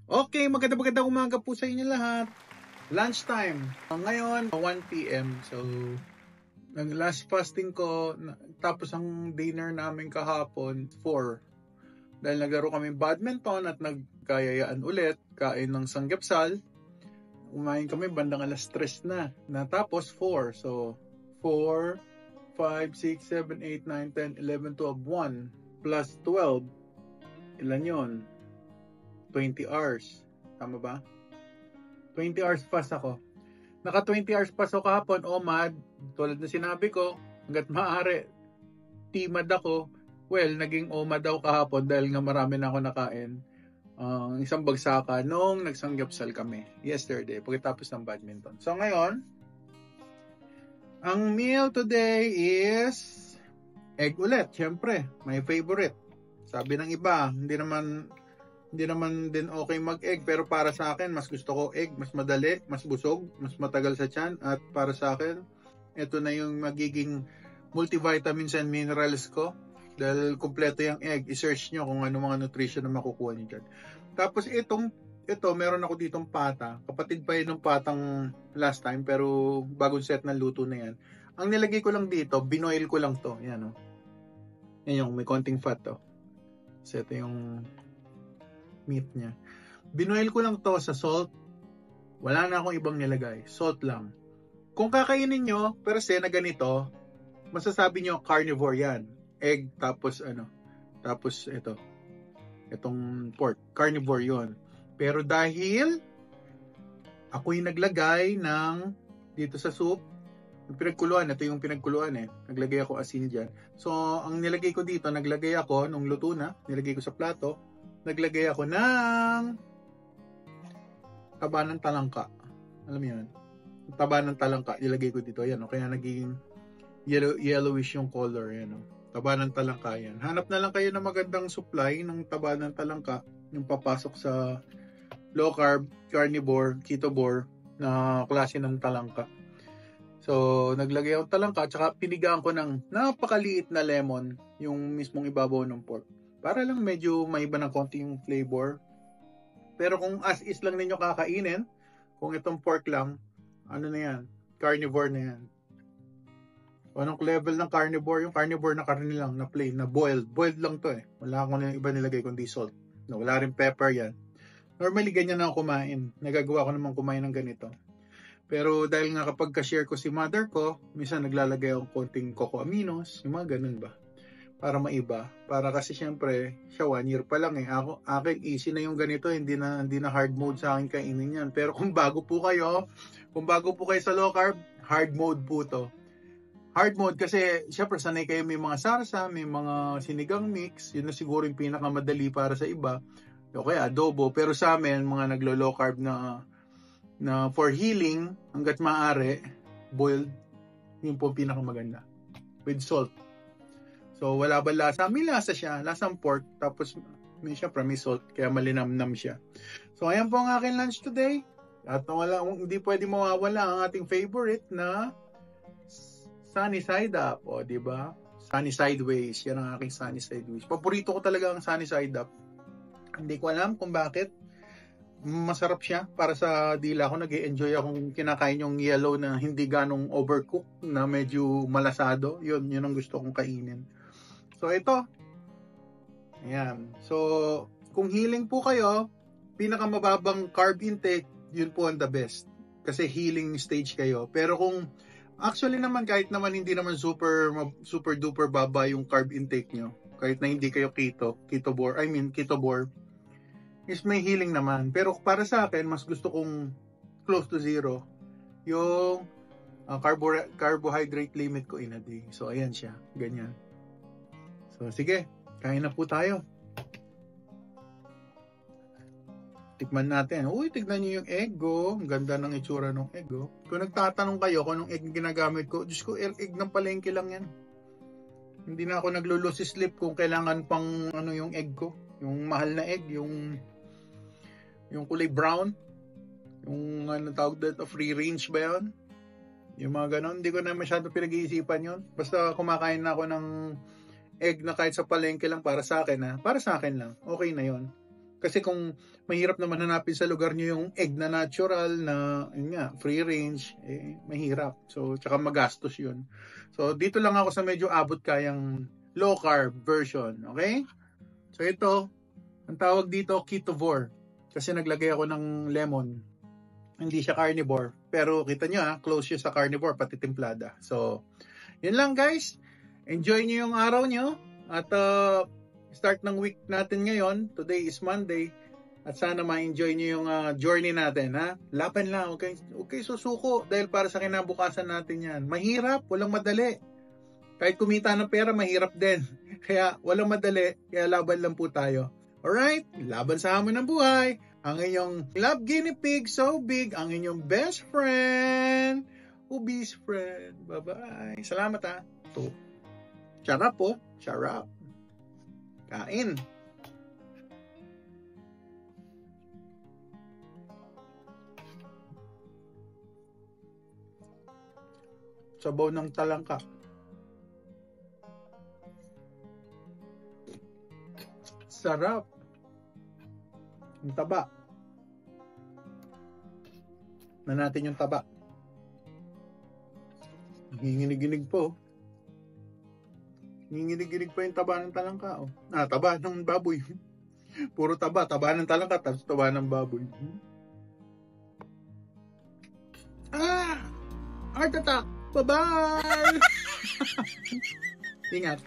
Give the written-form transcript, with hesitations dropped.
Okay, magandang umaga po sa inyo lahat. Lunchtime. Ngayon, 1 PM. So, nag-last fasting ko, tapos ang dinner namin kahapon, 4. Dahil naglaro kami badminton at nagkayayaan ulit, kain ng sanggapsal. Umain kami bandang alas 3 na. Natapos 4. So, 4, 5, 6, 7, 8, 9, 10, 11, 12, 1 plus 12. Ilan yon? 20 hours. Tama ba? 20 hours pass ako. Naka 20 hours pass ako kahapon, OMAD. Tulad na sinabi ko, hanggat maaari, timad ako. Well, naging OMAD ako kahapon dahil nga marami na ako nakain. Isang bagsaka nung nagsanggapsal kami yesterday pagkatapos ng badminton. So ngayon, ang meal today is egg ulit. Siyempre, my favorite. Sabi ng iba, hindi naman din okay mag-egg, pero para sa akin mas gusto ko egg, mas madali, mas busog, mas matagal sa tiyan, at para sa akin ito na yung magiging multivitamins and minerals ko dahil kumpleto yung egg. I-search nyo kung ano mga nutrition na makukuha nyo dyan. Tapos ito meron ako ditong pata, kapatid pa yun ng patang last time, pero bagong set na luto na yan. Ang nilagay ko lang dito, binoil ko lang to, yan o. Yan yung may konting fat to. So ito yung meat niya. Binoil ko lang to sa salt. Wala na akong ibang nilagay. Salt lang. Kung kakainin nyo, per se na ganito, masasabi nyo carnivore yan. Egg, tapos tapos itong pork. Carnivore yon. Pero dahil ako'y naglagay ng dito sa soup, yung pinagkuluan, ito yung pinagkuluan naglagay ako asin dyan. So, ang nilagay ko dito, naglagay ako, nung luto na, nilagay ko sa plato, naglagay ako ng taba ng talangka. Alam mo yun? Taba ng talangka, nilagay ko dito. Yan, kaya naging yellowish yung color. Yan, taba ng talangka yan. Hanap na lang kayo ng magandang supply ng taba ng talangka yung papasok sa low carb, carnivore, ketovore na klase ng talangka. So, naglagay ako ng talangka at saka pinigaan ko ng napakaliit na lemon yung mismong ibabaw ng pork. Para lang medyo maiba ng konti yung flavor. Pero kung as is lang ninyo kakainin, kung itong pork lang, ano na yan? Carnivore na yan. Anong level ng carnivore? Yung carnivore na karne lang, na plain, na boiled. Boiled lang to Wala akong iba nilagay kundi salt. No, wala rin pepper yan. Normally, ganyan na ako kumain. Nagagawa ko naman kumain ng ganito. Pero dahil nga kapag ka-share ko si mother ko, minsan naglalagay akong konting cocoa aminos, yung mga ganun ba? Para maiba. Para kasi syempre, siya 1 year pa lang akin easy na yung ganito, hindi na hard mode sa akin kainin yan. Pero kung bago po kayo sa low carb, hard mode po to. Hard mode kasi syempre sanay kayo may mga sarsa, may mga sinigang mix, yun na siguro yung pinakamadali para sa iba. O kaya adobo, pero sa amin, mga naglo-low carb na for healing, hanggat maaari, boiled, yun po pinakamaganda. With salt. So, wala ba lasa? May lasa siya. Lasang pork. Tapos, syempre may salt. Kaya malinamnam siya. So, ayan po ang aking lunch today. At hindi pwede mawawala ang ating favorite na sunny side up. O, diba? Sunny sideways. Yan ang aking sunny sideways. Paborito ko talaga ang sunny side up. Hindi ko alam kung bakit. Masarap siya. Para sa dila ko, nag-enjoy akong kinakain yung yellow na hindi ganong overcooked, na medyo malasado. Yun ang gusto kong kainin. So, ito. Ayan. So, kung healing po kayo, pinakamababang carb intake, yun po ang the best. Kasi healing stage kayo. Pero kung, actually naman, kahit naman hindi naman super duper baba yung carb intake nyo, kahit na hindi kayo ketovore, is may healing naman. Pero para sa akin, mas gusto kong close to zero yung carbohydrate limit ko in a day. So, ayan siya. Ganyan. So, sige. Kain na po tayo. Tikman natin. Uy, tignan niyo yung egg, Ang ganda ng itsura ng egg, Kung nagtatanong kayo kung anong egg ginagamit ko, Diyos ko, egg ng palengke lang yan. Hindi na ako naglo-lose sleep kung kailangan pang yung egg ko. Yung mahal na egg, yung kulay brown. Yung tawag dito, free range ba yun? Yung mga ganon, hindi ko na masyado pinag-iisipan yun. Basta kumakain na ako ng egg na kahit sa palengke lang para sa akin lang. Okay na yon. Kasi kung mahirap naman hanapin sa lugar nyo yung egg na natural na, yun nga, free range, mahirap. So, tsaka magastos yun. So, dito lang ako sa medyo abot kayang low carb version, okay? So, ito, ang tawag dito, ketovore. Kasi naglagay ako ng lemon. Hindi siya carnivore. Pero kita nyo close siya sa carnivore, pati timplada. So, yun lang guys. Enjoy nyo yung araw nyo. At start ng week natin ngayon. Today is Monday. At sana ma-enjoy nyo yung journey natin. Laban lang. Okay, susuko. Dahil para sa kinabukasan natin yan. Mahirap. Walang madali. Kahit kumita ng pera, mahirap din. Kaya walang madali. Kaya laban lang po tayo. Alright? Laban sa hamon ng buhay. Ang inyong love guinea pig, so big. Ang inyong best friend. Ubis friend. Bye-bye. Salamat Ito. Charap po. Charap. Kain. Sabaw ng talangka. Sarap. Yung taba. Na natin yung taba. Nanginginig-ginig po. Nanginginig-ginig pa yung taba ng talangka. Taba ng baboy. Puro taba. Taba ng talangka, tapos taba ng baboy. Heart attack! Bye-bye! Ingat.